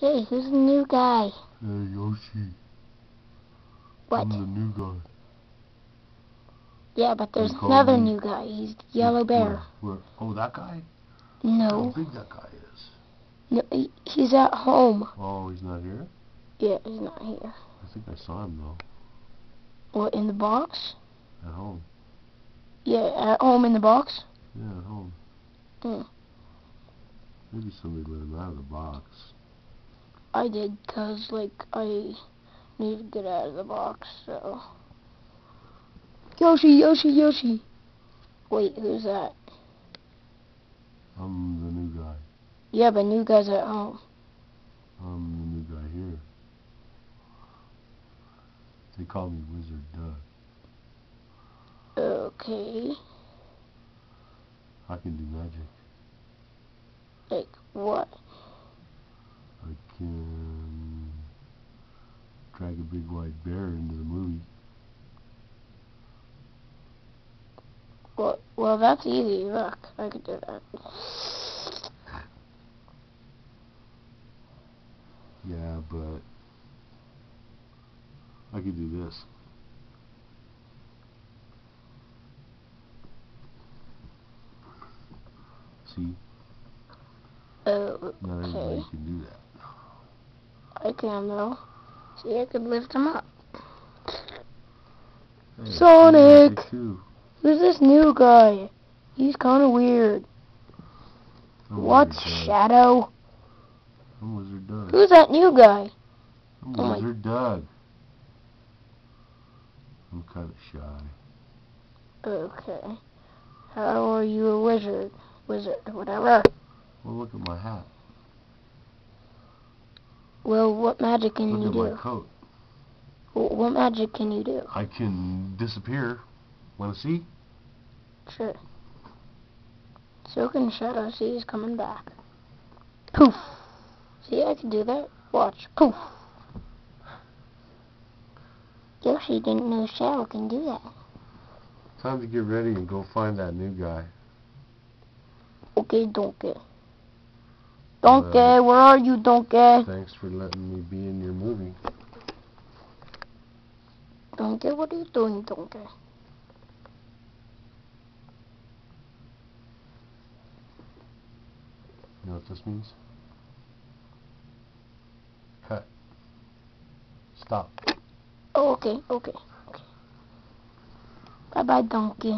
Hey, who's the new guy? Hey, Yoshi. What? I'm the new guy. Yeah, but there's call another me- new guy. He's the Yellow Bear. Where? Oh, that guy? How No. big that guy is? No, he's at home. Oh, he's not here? Yeah, he's not here. I think I saw him, though. What, in the box? At home. Yeah, at home in the box? Yeah, at home. Hmm. Maybe somebody let him out of the box. I did, 'cause, like, I need to get out of the box, so... Yoshi, Yoshi, Yoshi! Wait, who's that? I'm the new guy. Yeah, but new guy's at home. I'm the new guy here. They call me Wizard Doug. Okay. I can do magic. Like, what? I can drag a big white bear into the movie. Well, that's easy. Look, I could do that. Yeah, but I could do this. See? Not everybody Okay. can do that. I can, though. See, I could lift him up. Hey, Sonic! magic too. Who's this new guy? He's kind of weird. I'm What's Wizard Doug. Shadow? I'm Wizard Doug. Who's that new guy? I'm Oh my- Wizard Doug. I'm kind of shy. Okay. How are you a wizard? Wizard, whatever. Well, look at my hat. Well, what magic can Look you at do? my coat. What magic can you do? I can disappear. Want to see? Sure. So can Shadow. See, he's coming back. Poof. See, I can do that. Watch. Poof. Yoshi didn't know Shadow can do that. Time to get ready and go find that new guy. Okay, Donkey. Donkey, where are you, Donkey? Thanks for letting me be in your movie. Donkey, what are you doing, Donkey? You know what this means? Cut. Stop. Oh, okay. Bye-bye, Donkey.